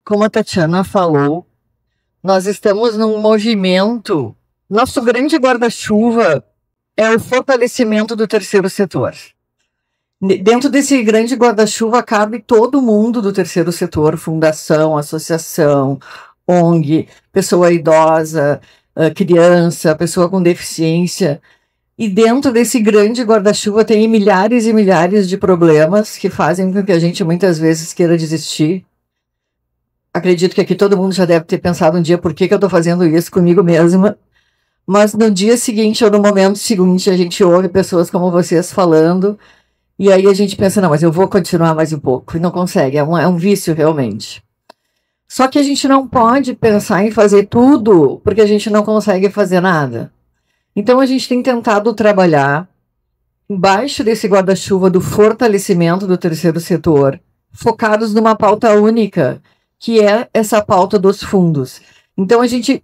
como a Tatiana falou, nós estamos num movimento. Nosso grande guarda-chuva é o fortalecimento do terceiro setor. Dentro desse grande guarda-chuva cabe todo mundo do terceiro setor, fundação, associação, ONG, pessoa idosa, criança, pessoa com deficiência. E dentro desse grande guarda-chuva tem milhares e milhares de problemas que fazem com que a gente muitas vezes queira desistir. Acredito que aqui todo mundo já deve ter pensado um dia por que eu estou fazendo isso comigo mesma. Mas no dia seguinte ou no momento seguinte a gente ouve pessoas como vocês falando e aí a gente pensa, não, mas eu vou continuar mais um pouco. E não consegue, é um vício realmente. Só que a gente não pode pensar em fazer tudo porque a gente não consegue fazer nada. Então a gente tem tentado trabalhar embaixo desse guarda-chuva do fortalecimento do terceiro setor, focados numa pauta única, que é essa pauta dos fundos. Então a gente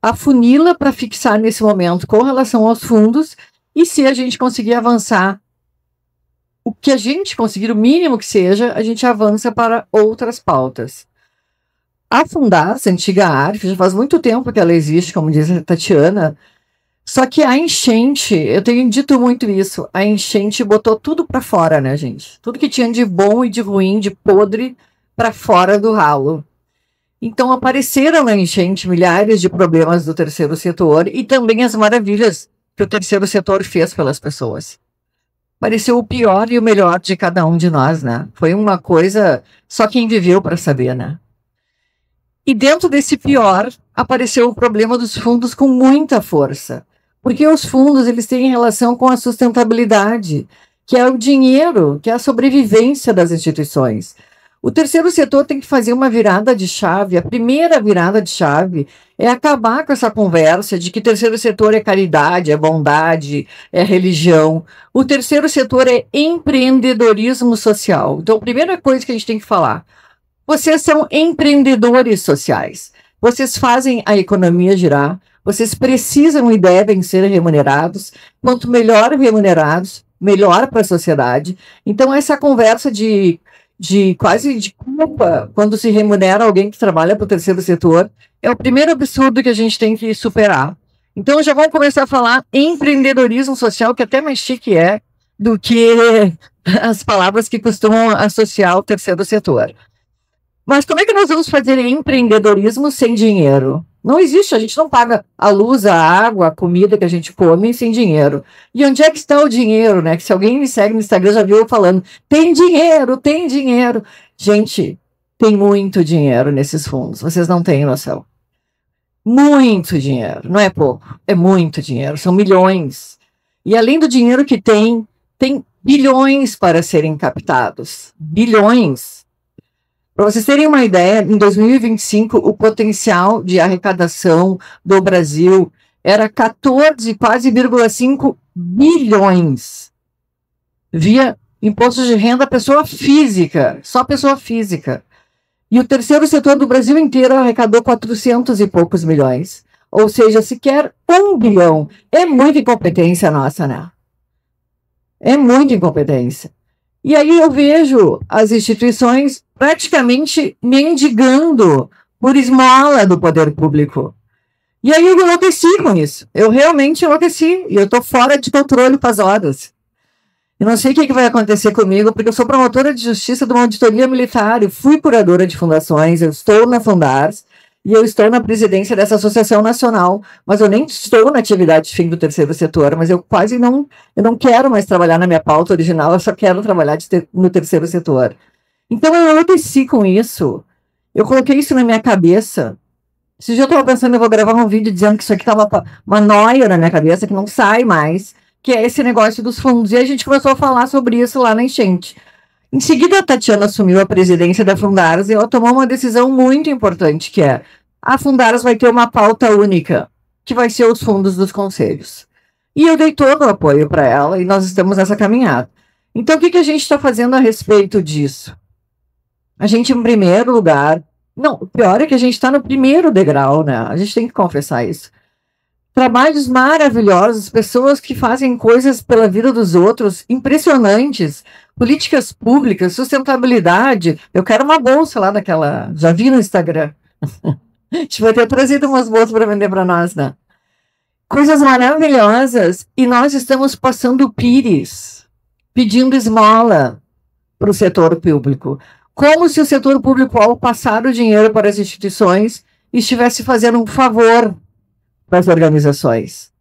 afunila para fixar nesse momento com relação aos fundos, e se a gente conseguir avançar, o que a gente conseguir, o mínimo que seja, a gente avança para outras pautas. A Fundas, a antiga ARF, já faz muito tempo que ela existe, como diz a Tatiana, só que a enchente, eu tenho dito muito isso, a enchente botou tudo para fora, né, gente? Tudo que tinha de bom e de ruim, de podre, para fora do ralo. Então apareceram na enchente milhares de problemas do terceiro setor e também as maravilhas que o terceiro setor fez pelas pessoas. Pareceu o pior e o melhor de cada um de nós, né? Foi uma coisa, só quem viveu para saber, né? E dentro desse pior, apareceu o problema dos fundos com muita força. Porque os fundos, eles têm relação com a sustentabilidade, que é o dinheiro, que é a sobrevivência das instituições. O terceiro setor tem que fazer uma virada de chave. A primeira virada de chave é acabar com essa conversa de que terceiro setor é caridade, é bondade, é religião. O terceiro setor é empreendedorismo social. Então, a primeira coisa que a gente tem que falar, vocês são empreendedores sociais. Vocês fazem a economia girar. Vocês precisam e devem ser remunerados. Quanto melhor remunerados, melhor para a sociedade. Então, essa conversa de quase de culpa quando se remunera alguém que trabalha para o terceiro setor, é o primeiro absurdo que a gente tem que superar. Então já vamos começar a falar empreendedorismo social, que até mais chique é do que as palavras que costumam associar ao terceiro setor. Mas como é que nós vamos fazer empreendedorismo sem dinheiro? Não existe, a gente não paga a luz, a água, a comida que a gente come sem dinheiro. E onde é que está o dinheiro, né? Que se alguém me segue no Instagram já viu eu falando, tem dinheiro, tem dinheiro. Gente, tem muito dinheiro nesses fundos, vocês não têm noção. Muito dinheiro, não é pouco, é muito dinheiro, são milhões. E além do dinheiro que tem bilhões para serem captados, bilhões. Para vocês terem uma ideia, em 2025, o potencial de arrecadação do Brasil era 14, quase 0,5 bilhões via imposto de renda pessoa física, só pessoa física. E o terceiro setor do Brasil inteiro arrecadou 400 e poucos milhões. Ou seja, sequer 1 bilhão. É muita incompetência nossa, né? É muita incompetência. E aí eu vejo as instituições praticamente mendigando por esmola do poder público. E aí eu enlouqueci com isso. Eu realmente enlouqueci. E eu estou fora de controle faz horas. Eu não sei o que vai acontecer comigo, porque eu sou promotora de justiça de uma auditoria militar. Eu fui curadora de fundações, eu estou na Fundars e eu estou na presidência dessa associação nacional, mas eu nem estou na atividade de fim do terceiro setor, mas eu quase não quero mais trabalhar na minha pauta original, eu só quero trabalhar no terceiro setor. Então eu enlouqueci com isso, eu coloquei isso na minha cabeça. Esse dia eu estava pensando, eu vou gravar um vídeo dizendo que isso aqui estava uma noia na minha cabeça, que não sai mais, que é esse negócio dos fundos. E a gente começou a falar sobre isso lá na enchente. Em seguida, a Tatiana assumiu a presidência da Fundaras e ela tomou uma decisão muito importante, que é a Fundaras vai ter uma pauta única, que vai ser os fundos dos conselhos. E eu dei todo o apoio para ela e nós estamos nessa caminhada. Então, o que a gente está fazendo a respeito disso? A gente, em primeiro lugar... Não, o pior é que a gente está no primeiro degrau, né? A gente tem que confessar isso. Trabalhos maravilhosos, pessoas que fazem coisas pela vida dos outros, impressionantes. políticas públicas, sustentabilidade. Eu quero uma bolsa lá daquela. Já vi no Instagram. A gente vai ter trazido umas bolsas para vender para nós, né? Coisas maravilhosas. E nós estamos passando pires, pedindo esmola para o setor público. Como se o setor público, ao passar o dinheiro para as instituições, estivesse fazendo um favor para as organizações.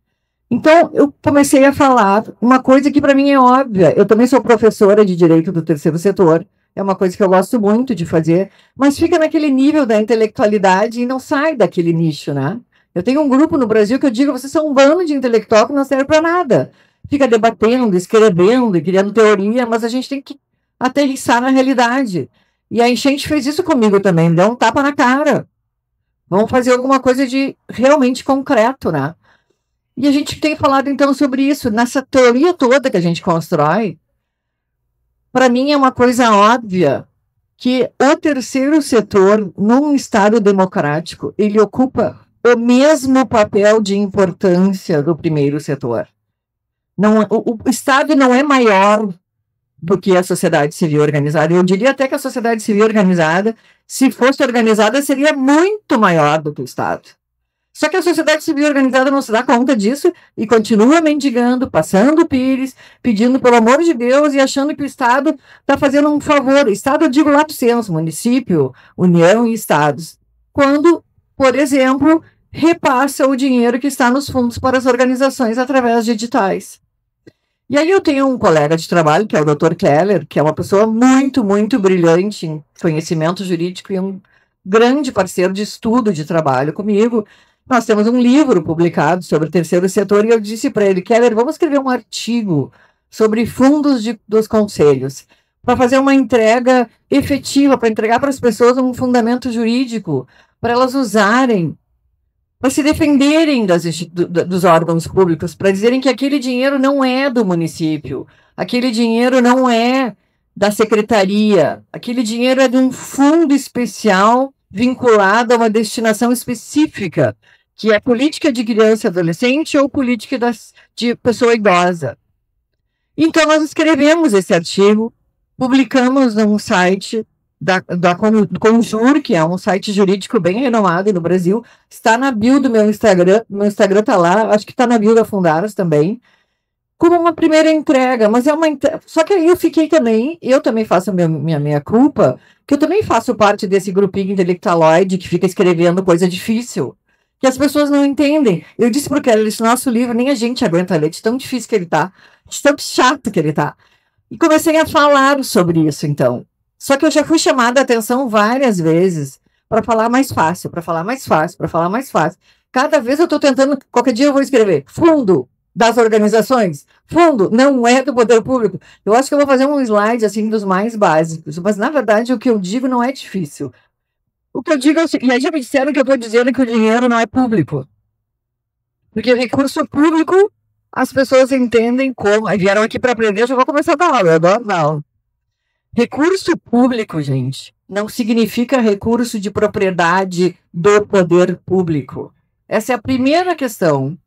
Então, eu comecei a falar uma coisa que para mim é óbvia. Eu também sou professora de Direito do Terceiro Setor, é uma coisa que eu gosto muito de fazer, mas fica naquele nível da intelectualidade e não sai daquele nicho, né? Eu tenho um grupo no Brasil que eu digo, vocês são um bando de intelectual que não serve para nada. Fica debatendo, escrevendo e criando teoria, mas a gente tem que aterrissar na realidade. E a enchente fez isso comigo também, me deu um tapa na cara. Vamos fazer alguma coisa de realmente concreto, né? E a gente tem falado, então, sobre isso. Nessa teoria toda que a gente constrói, para mim é uma coisa óbvia que o terceiro setor, num Estado democrático, ele ocupa o mesmo papel de importância do primeiro setor. Não, o Estado não é maior do que a sociedade civil organizada. Eu diria até que a sociedade civil organizada, se fosse organizada, seria muito maior do que o Estado. Só que a sociedade civil organizada não se dá conta disso e continua mendigando, passando pires, pedindo pelo amor de Deus e achando que o Estado está fazendo um favor. Estado, eu digo lato sensu, município, União e Estados. Quando, por exemplo, repassa o dinheiro que está nos fundos para as organizações através de editais. E aí eu tenho um colega de trabalho, que é o Dr. Keller, que é uma pessoa muito, muito brilhante em conhecimento jurídico e um grande parceiro de estudo de trabalho comigo. Nós temos um livro publicado sobre o terceiro setor e eu disse para ele, Keller, vamos escrever um artigo sobre fundos dos conselhos, para fazer uma entrega efetiva, para entregar para as pessoas um fundamento jurídico, para elas usarem, para se defenderem dos órgãos públicos, para dizerem que aquele dinheiro não é do município, aquele dinheiro não é da secretaria, aquele dinheiro é de um fundo especial vinculado a uma destinação específica, que é política de criança e adolescente ou política de pessoa idosa. Então, nós escrevemos esse artigo, publicamos num site do Conjur, que é um site jurídico bem renomado no Brasil, está na bio do meu Instagram está lá, acho que está na bio da Fundaras também, como uma primeira entrega, mas é uma só que aí eu também faço a minha culpa, que eu também faço parte desse grupinho intelectualoide que fica escrevendo coisa difícil, que as pessoas não entendem. Eu disse para o Kelly, esse nosso livro nem a gente aguenta ler, de tão difícil que ele está, de tão chato que ele está. E comecei a falar sobre isso, então. Só que eu já fui chamada a atenção várias vezes para falar mais fácil, para falar mais fácil, para falar mais fácil. Cada vez eu estou tentando, qualquer dia eu vou escrever fundo das organizações, fundo não é do poder público. Eu acho que eu vou fazer um slide assim dos mais básicos, mas na verdade o que eu digo não é difícil. O que eu digo é o seguinte, e aí já me disseram que eu estou dizendo que o dinheiro não é público. Porque o recurso público, as pessoas entendem como, aí vieram aqui para aprender, eu já vou começar a dar aula, eu adoro dar aula. Recurso público, gente, não significa recurso de propriedade do poder público. Essa é a primeira questão.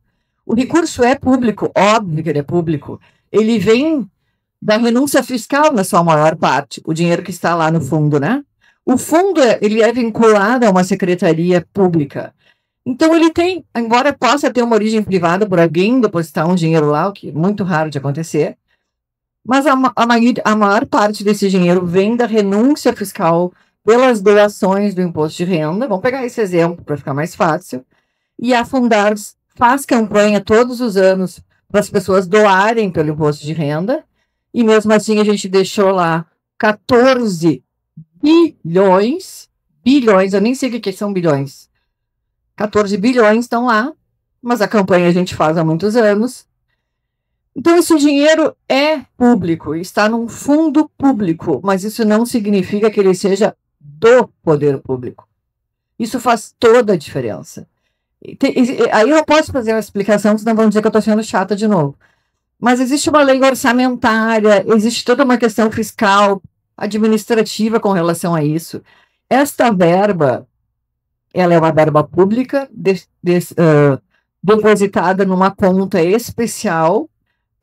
O recurso é público, óbvio que ele é público. Ele vem da renúncia fiscal na sua maior parte, o dinheiro que está lá no fundo, né? O fundo, ele é vinculado a uma secretaria pública. Então, ele tem, embora possa ter uma origem privada por alguém depositar um dinheiro lá, o que é muito raro de acontecer, mas a maior parte desse dinheiro vem da renúncia fiscal pelas doações do imposto de renda. Vamos pegar esse exemplo para ficar mais fácil. E a Fundares faz campanha todos os anos para as pessoas doarem pelo imposto de renda. E mesmo assim a gente deixou lá 14 bilhões, eu nem sei o que são bilhões. 14 bilhões estão lá, mas a campanha a gente faz há muitos anos. Então, esse dinheiro é público, está num fundo público, mas isso não significa que ele seja do poder público. Isso faz toda a diferença. Aí eu posso fazer uma explicação, senão vão dizer que eu estou sendo chata de novo. Mas existe uma lei orçamentária, existe toda uma questão fiscal, administrativa com relação a isso. Esta verba, ela é uma verba pública, depositada numa conta especial,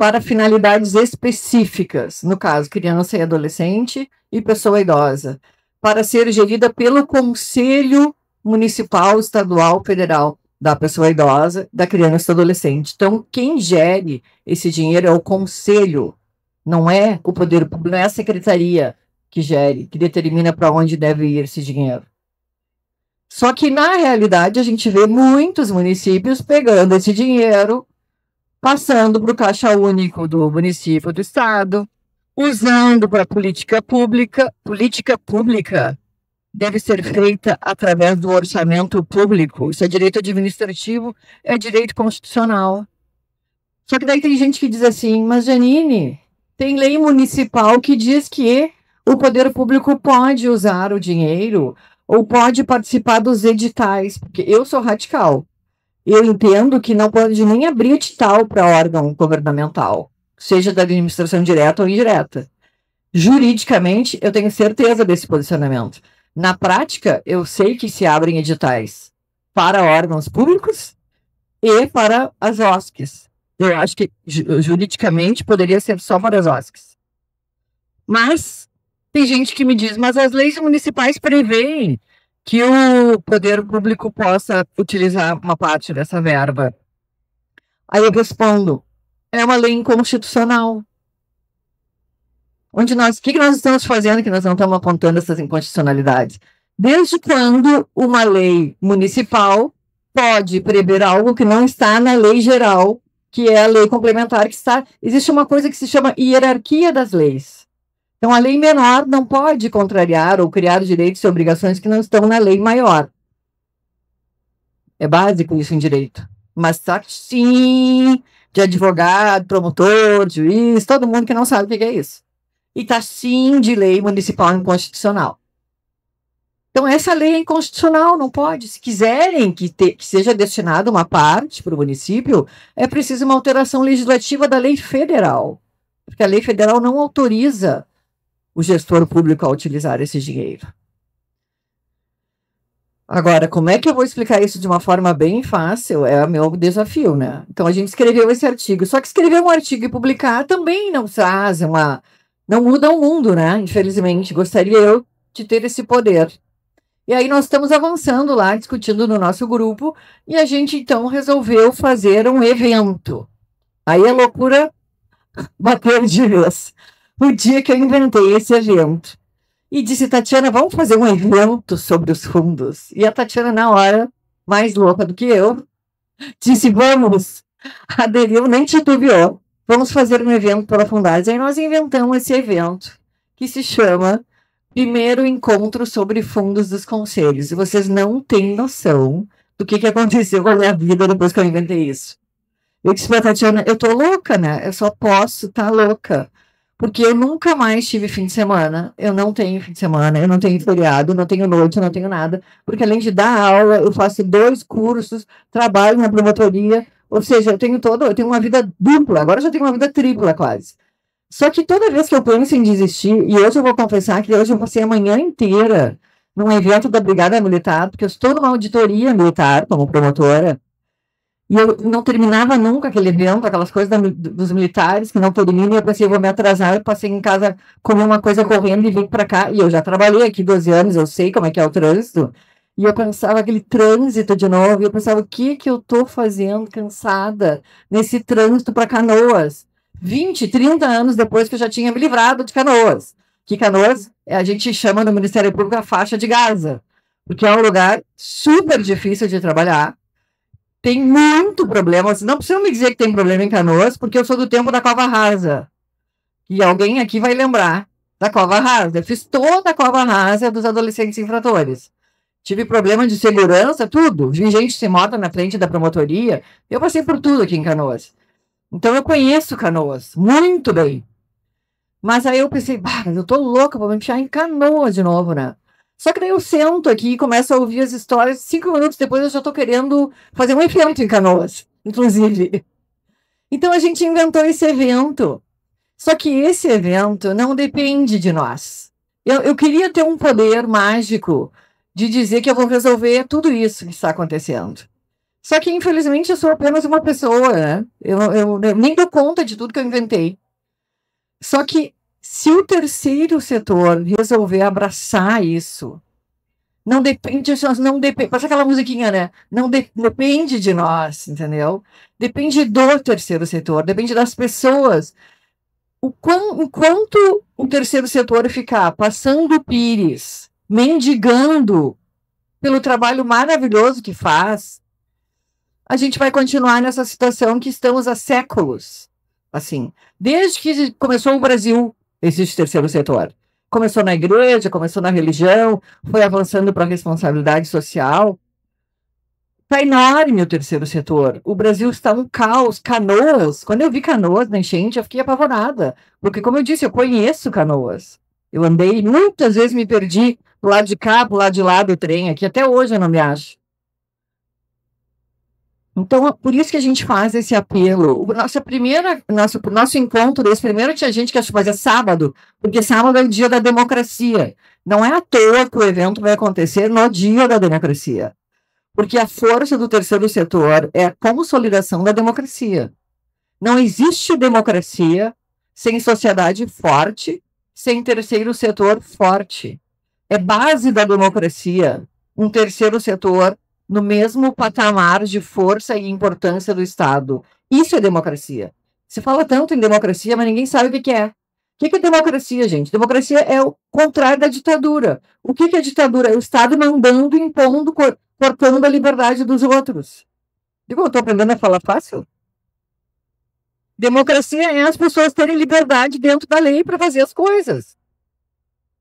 para finalidades específicas, no caso, criança e adolescente e pessoa idosa, para ser gerida pelo Conselho Municipal, Estadual, Federal da pessoa idosa, da criança e adolescente. Então, quem gere esse dinheiro é o Conselho, não é o poder público, não é a secretaria que gere, que determina para onde deve ir esse dinheiro. Só que, na realidade, a gente vê muitos municípios pegando esse dinheiro, passando para o caixa único do município, do estado, usando para política pública. Política pública deve ser feita através do orçamento público. Isso é direito administrativo, é direito constitucional. Só que daí tem gente que diz assim, mas Janine, tem lei municipal que diz que o poder público pode usar o dinheiro ou pode participar dos editais, porque eu sou radical. Eu entendo que não pode nem abrir edital para órgão governamental, seja da administração direta ou indireta. Juridicamente, eu tenho certeza desse posicionamento. Na prática, eu sei que se abrem editais para órgãos públicos e para as OSCs. Eu acho que juridicamente poderia ser só para as OSCs. Mas tem gente que me diz, mas as leis municipais prevêem que o poder público possa utilizar uma parte dessa verba. Aí eu respondo, é uma lei inconstitucional. O que nós estamos fazendo que nós não estamos apontando essas inconstitucionalidades? Desde quando uma lei municipal pode prever algo que não está na lei geral, que é a lei complementar, que está... Existe uma coisa que se chama hierarquia das leis. Então, a lei menor não pode contrariar ou criar direitos e obrigações que não estão na lei maior. É básico isso em direito. Mas está, sim, de advogado, promotor, juiz, todo mundo que não sabe o que é isso. E está, sim, de lei municipal inconstitucional. Então, essa lei é inconstitucional, não pode. Se quiserem que seja destinada uma parte para o município, é preciso uma alteração legislativa da lei federal. Porque a lei federal não autoriza o gestor público a utilizar esse dinheiro. Agora, como é que eu vou explicar isso de uma forma bem fácil? É o meu desafio, né? Então, a gente escreveu esse artigo. Só que escrever um artigo e publicar também não traz não muda o mundo, né? Infelizmente, gostaria eu de ter esse poder. E aí nós estamos avançando lá, discutindo no nosso grupo, e a gente, então, resolveu fazer um evento. Aí a loucura bateu de vez. O dia que eu inventei esse evento. E disse, Tatiana, vamos fazer um evento sobre os fundos. E a Tatiana, na hora, mais louca do que eu, disse, vamos. Aderiu, nem titubeou. Vamos fazer um evento pela Fundares. Aí nós inventamos esse evento, que se chama Primeiro Encontro sobre Fundos dos Conselhos. E vocês não têm noção do que aconteceu com a minha vida depois que eu inventei isso. Eu disse pra Tatiana, eu tô louca, né? Eu só posso estar louca. Porque eu nunca mais tive fim de semana. Eu não tenho fim de semana, eu não tenho feriado, não tenho noite, eu não tenho nada. Porque além de dar aula, eu faço 2 cursos, trabalho na promotoria. Ou seja, eu tenho uma vida dupla. Agora eu já tenho uma vida tripla quase. Só que toda vez que eu penso em desistir, e hoje eu vou confessar que hoje eu passei a manhã inteira num evento da Brigada Militar, porque eu estou numa auditoria militar como promotora, e eu não terminava nunca aquele evento, aquelas coisas dos militares que não terminam, e eu pensei, eu vou me atrasar, eu passei em casa, comi uma coisa correndo e vim para cá, e eu já trabalhei aqui 12 anos, eu sei como é que é o trânsito, e eu pensava aquele trânsito de novo, e eu pensava, o que eu estou fazendo cansada nesse trânsito para Canoas? 20, 30 anos depois que eu já tinha me livrado de Canoas. Que Canoas, a gente chama no Ministério Público a faixa de Gaza, porque é um lugar super difícil de trabalhar, tem muito problema. Não precisa me dizer que tem problema em Canoas, porque eu sou do tempo da Cova Rasa. E alguém aqui vai lembrar da Cova Rasa. Eu fiz toda a Cova Rasa dos adolescentes infratores. Tive problema de segurança, tudo. Vi gente se morta na frente da promotoria. Eu passei por tudo aqui em Canoas. Então eu conheço Canoas muito bem. Mas aí eu pensei, eu tô louca, vou me enfiar em Canoas de novo, né? Só que daí eu sento aqui e começo a ouvir as histórias. 5 minutos depois eu já tô querendo fazer um evento em Canoas, inclusive. Então a gente inventou esse evento. Só que esse evento não depende de nós. Eu queria ter um poder mágico de dizer que eu vou resolver tudo isso que está acontecendo. Só que, infelizmente, eu sou apenas uma pessoa, né? Eu nem dou conta de tudo que eu inventei. Só que, se o terceiro setor resolver abraçar isso, não depende, não depende, passa aquela musiquinha, né? Não depende de nós, entendeu? Depende do terceiro setor, depende das pessoas. Enquanto o terceiro setor ficar passando pires, mendigando pelo trabalho maravilhoso que faz, a gente vai continuar nessa situação que estamos há séculos. Assim, desde que começou o Brasil, existe terceiro setor. Começou na igreja, começou na religião, foi avançando para a responsabilidade social. Está enorme o terceiro setor. O Brasil está um caos. Canoas, quando eu vi Canoas na enchente, eu fiquei apavorada. Porque, como eu disse, eu conheço Canoas. Eu andei, muitas vezes me perdi do lado de cá, do lado de lá do trem aqui. Até hoje eu não me acho. Então, por isso que a gente faz esse apelo. Nosso encontro, esse primeiro tinha gente que achou que fazer sábado, porque sábado é o dia da democracia. Não é à toa que o evento vai acontecer no dia da democracia. Porque a força do terceiro setor é a consolidação da democracia. Não existe democracia sem sociedade forte, sem terceiro setor forte. É base da democracia um terceiro setor no mesmo patamar de força e importância do Estado. Isso é democracia. Se fala tanto em democracia, mas ninguém sabe o que é. O que é democracia, gente? Democracia é o contrário da ditadura. O que é ditadura? É o Estado mandando, impondo, cortando a liberdade dos outros. Eu estou aprendendo a falar fácil? Democracia é as pessoas terem liberdade dentro da lei para fazer as coisas.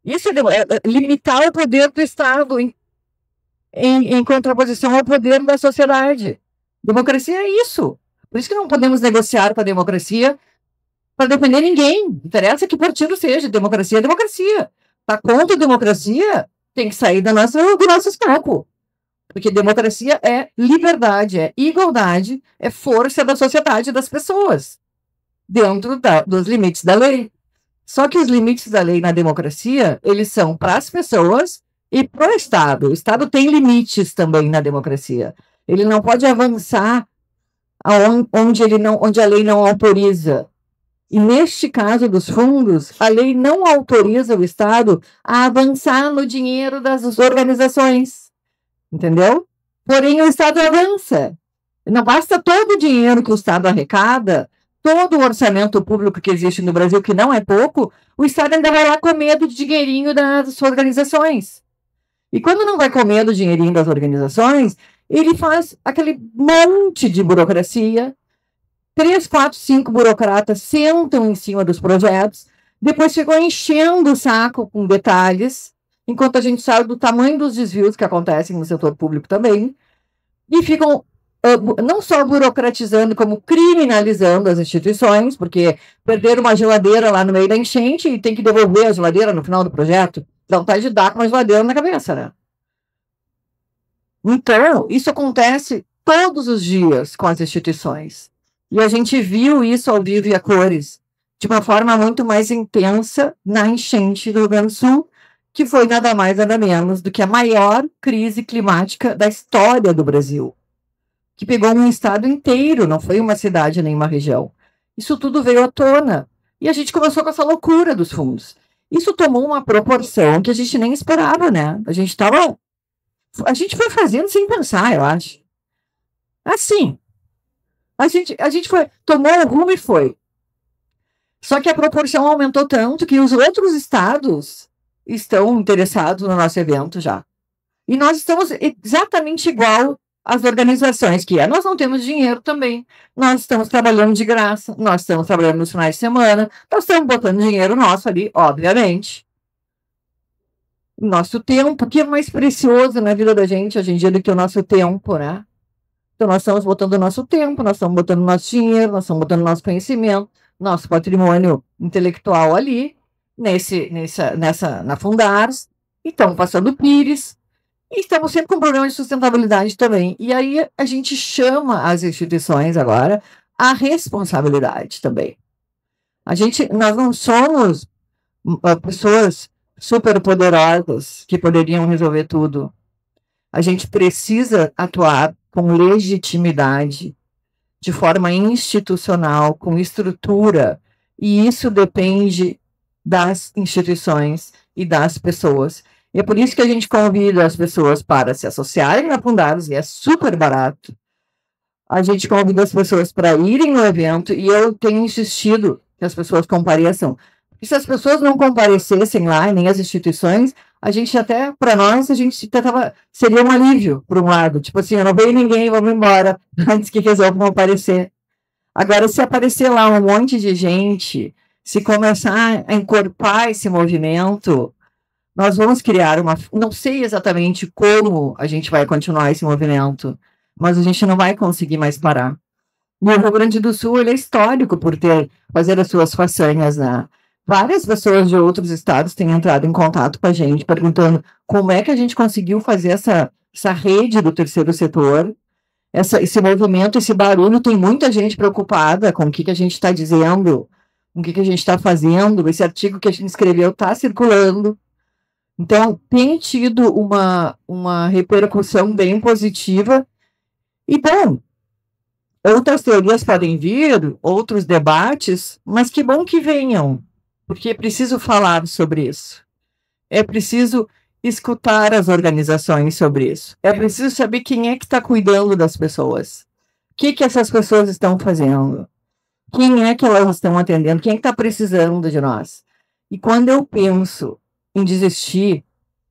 Isso é limitar o poder do Estado em contraposição ao poder da sociedade. Democracia é isso. Por isso que não podemos negociar com a democracia para defender ninguém. Não interessa que partido seja. Democracia é democracia. Está contra a democracia, tem que sair do nosso escopo. Porque democracia é liberdade, é igualdade, é força da sociedade das pessoas, dentro dos limites da lei. Só que os limites da lei na democracia, eles são para as pessoas e para o Estado. O Estado tem limites também na democracia. Ele não pode avançar onde a lei não autoriza. E neste caso dos fundos, a lei não autoriza o Estado a avançar no dinheiro das organizações. Entendeu? Porém, o Estado avança. Não basta todo o dinheiro que o Estado arrecada, todo o orçamento público que existe no Brasil, que não é pouco, o Estado ainda vai lá com medo de dinheirinho das organizações. E quando não vai com medo do dinheirinho das organizações, ele faz aquele monte de burocracia. 3, 4, 5 burocratas sentam em cima dos projetos, depois ficam enchendo o saco com detalhes, enquanto a gente sabe do tamanho dos desvios que acontecem no setor público também, e ficam não só burocratizando, como criminalizando as instituições, porque perderam uma geladeira lá no meio da enchente e tem que devolver a geladeira no final do projeto, dá vontade de dar com uma geladeira na cabeça, né? Então, isso acontece todos os dias com as instituições. E a gente viu isso ao vivo e a cores, de uma forma muito mais intensa na enchente do Rio Grande do Sul, que foi nada mais nada menos do que a maior crise climática da história do Brasil, que pegou um estado inteiro, não foi uma cidade nem uma região. Isso tudo veio à tona. E a gente começou com essa loucura dos fundos. Isso tomou uma proporção que a gente nem esperava, né? A gente foi fazendo sem pensar, eu acho. Assim, a gente tomou o rumo e foi. Só que a proporção aumentou tanto que os outros estados estão interessados no nosso evento já. E nós estamos exatamente igual às organizações, que nós não temos dinheiro também. Nós estamos trabalhando de graça, nós estamos trabalhando nos finais de semana, nós estamos botando dinheiro nosso ali, obviamente. Nosso tempo, que é mais precioso na vida da gente hoje em dia do que o nosso tempo, né? Então, nós estamos botando o nosso tempo, nós estamos botando o nosso dinheiro, nós estamos botando o nosso conhecimento, nosso patrimônio intelectual ali, na Fundares, e estamos passando pires, e estamos sempre com problema de sustentabilidade também. E aí a gente chama as instituições agora à responsabilidade também. Nós não somos pessoas superpoderosas que poderiam resolver tudo. A gente precisa atuar com legitimidade, de forma institucional, com estrutura, e isso depende das instituições e das pessoas. E é por isso que a gente convida as pessoas para se associarem na Fundados, e é super barato. A gente convida as pessoas para irem no evento, e eu tenho insistido que as pessoas compareçam. E se as pessoas não comparecessem lá, nem as instituições, a gente até, para nós, a gente tentava, seria um alívio, por um lado. Tipo assim, eu não veio ninguém, vamos embora, antes que resolvam aparecer. Agora, se aparecer lá um monte de gente, se começar a encorpar esse movimento, nós vamos criar uma... Não sei exatamente como a gente vai continuar esse movimento, mas a gente não vai conseguir mais parar. E o Rio Grande do Sul, ele é histórico por fazer as suas façanhas, né? Várias pessoas de outros estados têm entrado em contato com a gente, perguntando como é que a gente conseguiu fazer essa rede do terceiro setor, esse movimento, esse barulho. Tem muita gente preocupada com o que a gente está dizendo, com o que a gente está fazendo. Esse artigo que a gente escreveu está circulando. Então, tem tido uma repercussão bem positiva. E, bom, outras teorias podem vir, outros debates, mas que bom que venham, porque é preciso falar sobre isso. É preciso escutar as organizações sobre isso. É preciso saber quem é que está cuidando das pessoas. O que essas pessoas estão fazendo? Quem é que elas estão atendendo? Quem é que está precisando de nós? E quando eu penso em desistir,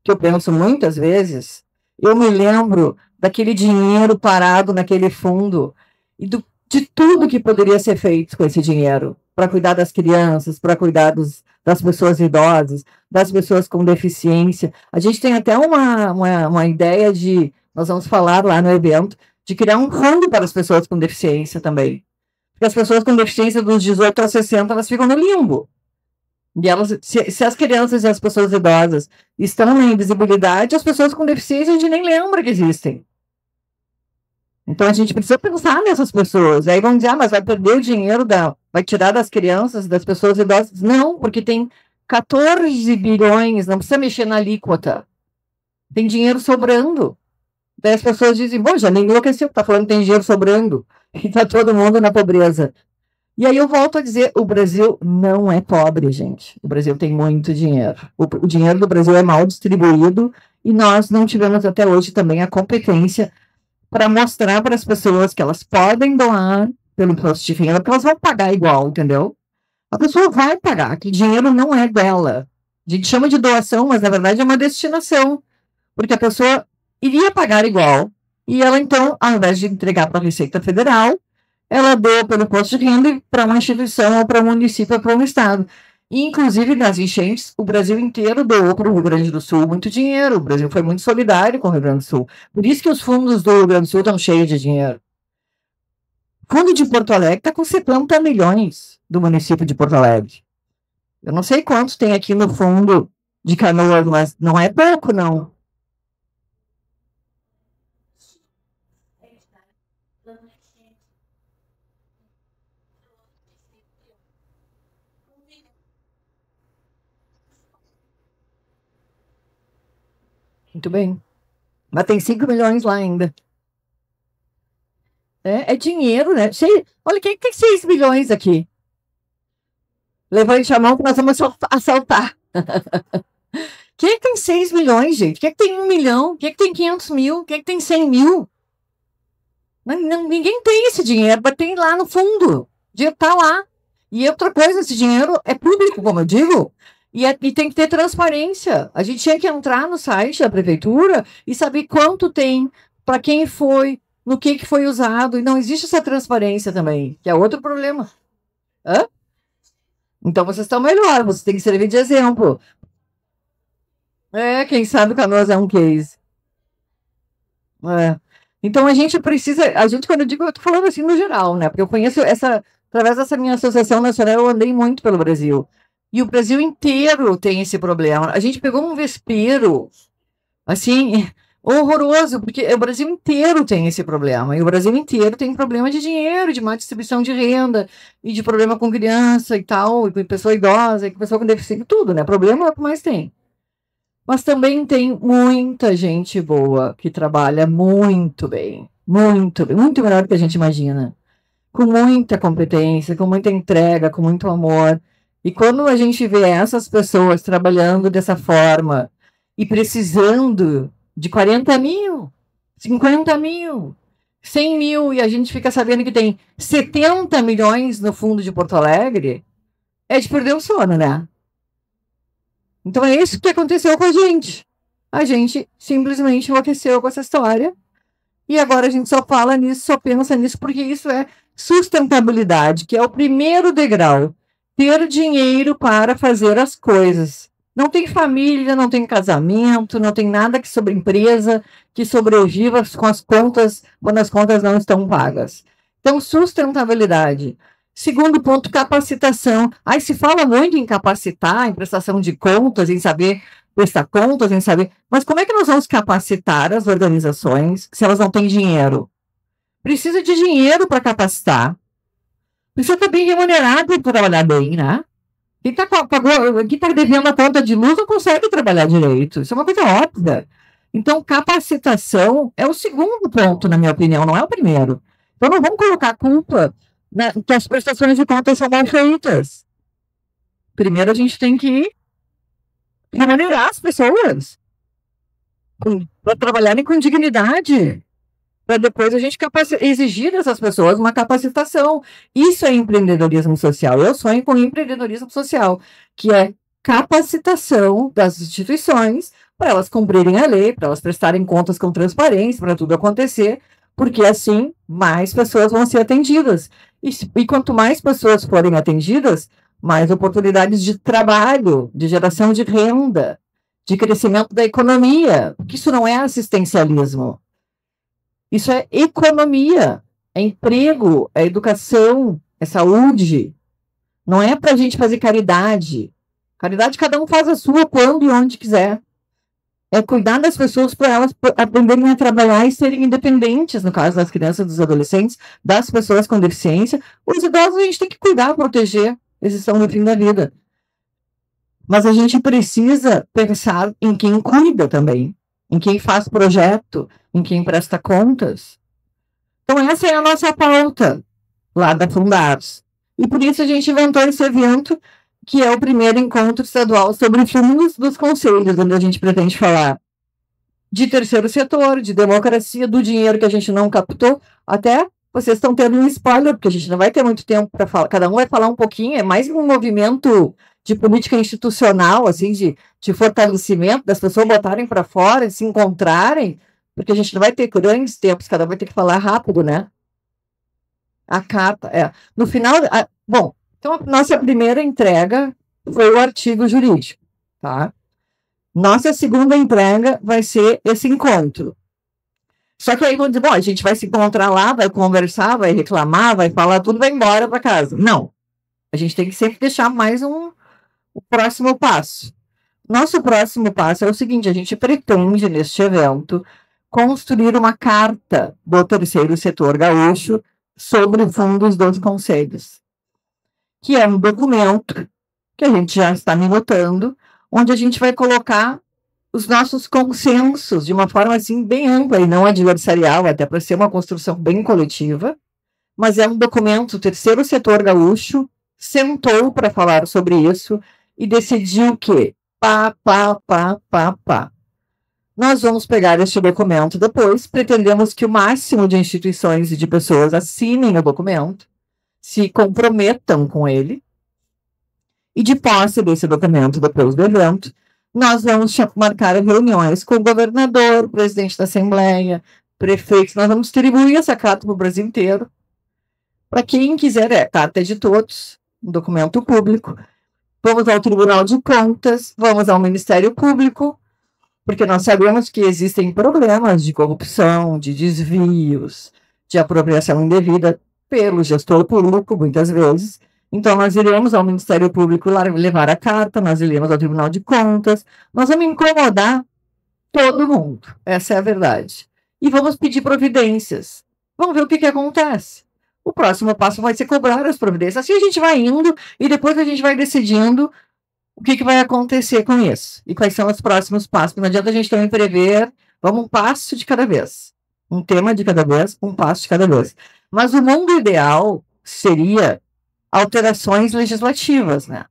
que eu penso muitas vezes, eu me lembro daquele dinheiro parado naquele fundo e de tudo que poderia ser feito com esse dinheiro, para cuidar das crianças, para cuidar das pessoas idosas, das pessoas com deficiência. A gente tem até uma ideia de, nós vamos falar lá no evento, de criar um fundo para as pessoas com deficiência também. Porque as pessoas com deficiência dos 18 aos 60, elas ficam no limbo. E elas, se as crianças e as pessoas idosas estão na invisibilidade, as pessoas com deficiência a gente nem lembra que existem. Então a gente precisa pensar nessas pessoas. Aí vão dizer, mas vai perder o dinheiro, vai tirar das crianças, das pessoas idosas. Não, porque tem 14 bilhões, não precisa mexer na alíquota. Tem dinheiro sobrando. Daí as pessoas dizem, bom, já nem enlouqueceu, tá falando que tem dinheiro sobrando. E tá todo mundo na pobreza. E aí eu volto a dizer, o Brasil não é pobre, gente. O Brasil tem muito dinheiro. O dinheiro do Brasil é mal distribuído e nós não tivemos até hoje também a competência para mostrar para as pessoas que elas podem doar pelo imposto de renda, porque elas vão pagar igual, entendeu? A pessoa vai pagar, que dinheiro não é dela. A gente chama de doação, mas na verdade é uma destinação, porque a pessoa iria pagar igual, e ela então, ao invés de entregar para a Receita Federal, ela doa pelo imposto de renda para uma instituição, ou para um município, ou para um estado. E, inclusive, nas enchentes, o Brasil inteiro doou para o Rio Grande do Sul muito dinheiro. O Brasil foi muito solidário com o Rio Grande do Sul. Por isso que os fundos do Rio Grande do Sul estão cheios de dinheiro. O fundo de Porto Alegre está com 70 milhões do município de Porto Alegre. Eu não sei quantos tem aqui no fundo de Canoas, mas não é pouco, não. Muito bem. Mas tem 5 milhões lá ainda. É dinheiro, né? Olha, quem tem 6 milhões aqui? Levante a mão que nós vamos assaltar. Quem é que tem 6 milhões, gente? Quem é que tem 1 milhão? Quem é que tem 500 mil? Quem é que tem 100 mil? Ninguém tem esse dinheiro, mas tem lá no fundo. O dinheiro está lá. E outra coisa, esse dinheiro é público, como eu digo, e tem que ter transparência. A gente tinha que entrar no site da prefeitura e saber quanto tem, para quem foi, no que foi usado. E não existe essa transparência também, que é outro problema. Hã? Então vocês estão melhor, vocês têm que servir de exemplo. Quem sabe Canoas é um case. Então a gente precisa, quando eu digo, eu tô falando assim no geral, né? Porque eu conheço através dessa minha associação nacional, eu andei muito pelo Brasil. E o Brasil inteiro tem esse problema. A gente pegou um vespeiro, assim, horroroso, porque o Brasil inteiro tem esse problema. E o Brasil inteiro tem problema de dinheiro, de má distribuição de renda, e de problema com criança e tal, e com pessoa idosa, e com pessoa com deficiência, tudo, né? Problema é o que mais tem. Mas também tem muita gente boa que trabalha muito bem. muito, muito melhor do que a gente imagina. Com muita competência, com muita entrega, com muito amor. E quando a gente vê essas pessoas trabalhando dessa forma e precisando de 40 mil, 50 mil, 100 mil, e a gente fica sabendo que tem 70 milhões no fundo de Porto Alegre, é de perder o sono, né? Então é isso que aconteceu com a gente. A gente simplesmente enlouqueceu com essa história e agora a gente só fala nisso, só pensa nisso, porque isso é sustentabilidade, que é o primeiro degrau. Ter dinheiro para fazer as coisas. Não tem família, não tem casamento, não tem nada que sobre empresa que sobreviva com as contas quando as contas não estão pagas. Então, sustentabilidade. Segundo ponto, capacitação. Aí se fala muito em capacitar, em prestação de contas, em saber prestar contas, em saber. Mas como é que nós vamos capacitar as organizações se elas não têm dinheiro? Precisa de dinheiro para capacitar. Precisa estar bem remunerado para trabalhar bem, né? Quem está devendo a conta de luz não consegue trabalhar direito. Isso é uma coisa óbvia. Então, capacitação é o segundo ponto, na minha opinião, não é o primeiro. Então, não vamos colocar a culpa que as prestações de contas são mal feitas. Primeiro, a gente tem que remunerar as pessoas para trabalharem com dignidade, para depois a gente exigir dessas pessoas uma capacitação. Isso é empreendedorismo social. Eu sonho com empreendedorismo social, que é capacitação das instituições para elas cumprirem a lei, para elas prestarem contas com transparência, para tudo acontecer, porque assim mais pessoas vão ser atendidas. E quanto mais pessoas forem atendidas, mais oportunidades de trabalho, de geração de renda, de crescimento da economia, porque isso não é assistencialismo. Isso é economia, é emprego, é educação, é saúde. Não é para a gente fazer caridade. Caridade cada um faz a sua quando e onde quiser. É cuidar das pessoas para elas aprenderem a trabalhar e serem independentes, no caso das crianças, dos adolescentes, das pessoas com deficiência. Os idosos a gente tem que cuidar, proteger, eles estão no fim da vida. Mas a gente precisa pensar em quem cuida também, em quem faz projeto, em quem presta contas. Então, essa é a nossa pauta lá da Fundares. E por isso a gente inventou esse evento, que é o primeiro encontro estadual sobre fundos dos conselhos, onde a gente pretende falar de terceiro setor, de democracia, do dinheiro que a gente não captou. Até vocês estão tendo um spoiler, porque a gente não vai ter muito tempo para falar. Cada um vai falar um pouquinho, é mais um movimento de política institucional, assim, de fortalecimento, das pessoas botarem para fora, se encontrarem, porque a gente não vai ter grandes tempos, cada um vai ter que falar rápido, né? A carta, no final, bom, então a nossa primeira entrega foi o artigo jurídico, tá? Nossa segunda entrega vai ser esse encontro. Só que aí vão dizer, bom, a gente vai se encontrar lá, vai conversar, vai reclamar, vai falar tudo, vai embora para casa. Não. A gente tem que sempre deixar mais o próximo passo. Nosso próximo passo é o seguinte, a gente pretende, neste evento, construir uma carta do terceiro setor gaúcho sobre fundos dos conselhos, que é um documento que a gente já está minutando, onde a gente vai colocar os nossos consensos de uma forma assim bem ampla e não adversarial, até para ser uma construção bem coletiva, mas é um documento, o terceiro setor gaúcho sentou para falar sobre isso e decidiu que nós vamos pegar este documento depois, pretendemos que o máximo de instituições e de pessoas assinem o documento, se comprometam com ele, e de posse desse documento depois do evento, nós vamos marcar reuniões com o governador, o presidente da Assembleia, prefeitos, nós vamos distribuir essa carta para o Brasil inteiro, para quem quiser, carta é de todos, um documento público, vamos ao Tribunal de Contas, vamos ao Ministério Público, porque nós sabemos que existem problemas de corrupção, de desvios, de apropriação indevida pelo gestor público, muitas vezes. Então, nós iremos ao Ministério Público levar a carta, nós iremos ao Tribunal de Contas, nós vamos incomodar todo mundo, essa é a verdade. E vamos pedir providências. Vamos ver o que acontece. O próximo passo vai ser cobrar as providências. Assim a gente vai indo e depois a gente vai decidindo o que vai acontecer com isso e quais são os próximos passos. Não adianta a gente também prever, vamos um passo de cada vez. Um tema de cada vez, um passo de cada vez. Mas o mundo ideal seria alterações legislativas, né?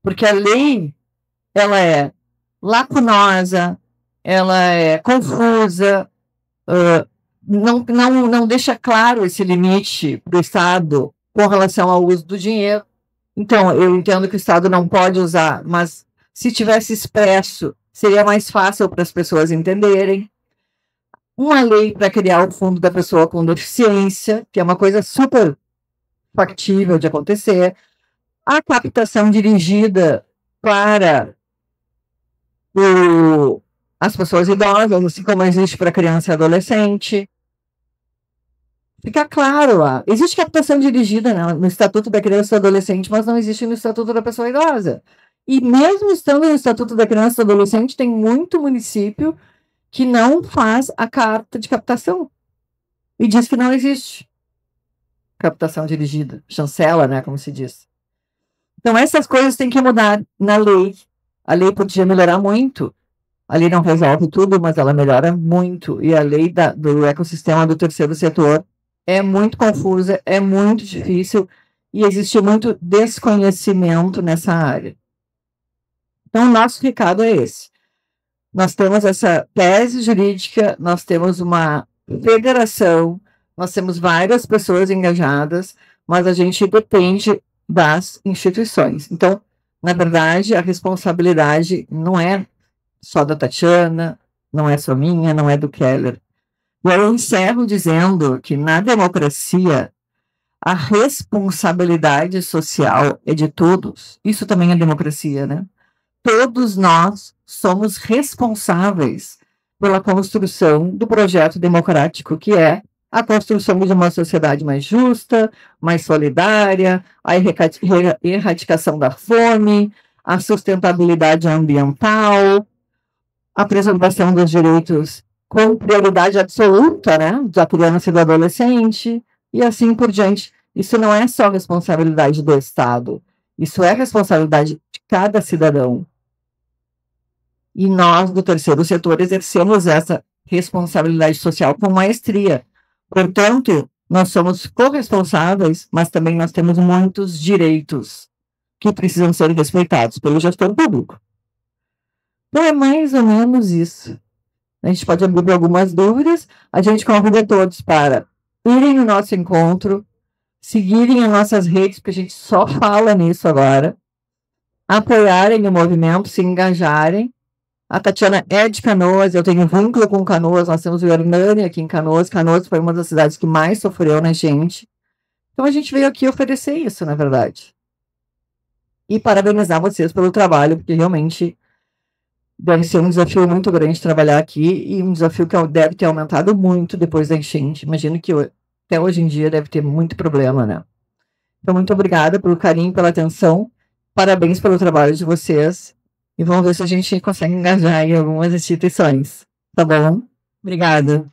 Porque a lei, ela é lacunosa, ela é confusa, não deixa claro esse limite do Estado com relação ao uso do dinheiro. Então, eu entendo que o Estado não pode usar, mas se tivesse expresso, seria mais fácil para as pessoas entenderem. Uma lei para criar o fundo da pessoa com deficiência, que é uma coisa super factível de acontecer. A captação dirigida para as pessoas idosas, assim como existe para criança e adolescente. Fica claro, existe captação dirigida, né, no Estatuto da Criança e do Adolescente, mas não existe no Estatuto da Pessoa Idosa. E mesmo estando no Estatuto da Criança e do Adolescente, tem muito município que não faz a carta de captação e diz que não existe captação dirigida, chancela, né, como se diz. Então essas coisas têm que mudar na lei. A lei podia melhorar muito. A lei não resolve tudo, mas ela melhora muito. E a lei do ecossistema do terceiro setor é muito confusa, é muito difícil e existe muito desconhecimento nessa área. Então, o nosso recado é esse. Nós temos essa tese jurídica, nós temos uma federação, nós temos várias pessoas engajadas, mas a gente depende das instituições. Então, na verdade, a responsabilidade não é só da Tatiana, não é só minha, não é do Keller. E eu encerro dizendo que na democracia a responsabilidade social é de todos. Isso também é democracia, né? Todos nós somos responsáveis pela construção do projeto democrático, que é a construção de uma sociedade mais justa, mais solidária, a erradicação da fome, a sustentabilidade ambiental, a preservação dos direitos com prioridade absoluta, né, da criança e do adolescente, e assim por diante. Isso não é só responsabilidade do Estado, isso é responsabilidade de cada cidadão. E nós, do terceiro setor, exercemos essa responsabilidade social com maestria. Portanto, nós somos corresponsáveis, mas também nós temos muitos direitos que precisam ser respeitados pelo gestor público. Então, é mais ou menos isso. A gente pode abrir algumas dúvidas. A gente convida todos para irem no nosso encontro, seguirem as nossas redes, porque a gente só fala nisso agora, apoiarem o movimento, se engajarem. A Tatiana é de Canoas, eu tenho vínculo com Canoas, nós temos o Hernani aqui em Canoas. Canoas foi uma das cidades que mais sofreu na gente. Então a gente veio aqui oferecer isso, na verdade. E parabenizar vocês pelo trabalho, porque realmente deve ser um desafio muito grande trabalhar aqui e um desafio que deve ter aumentado muito depois da enchente. Imagino que até hoje em dia deve ter muito problema, né? Então, muito obrigada pelo carinho, pela atenção. Parabéns pelo trabalho de vocês. E vamos ver se a gente consegue engajar em algumas instituições. Tá bom? Obrigada.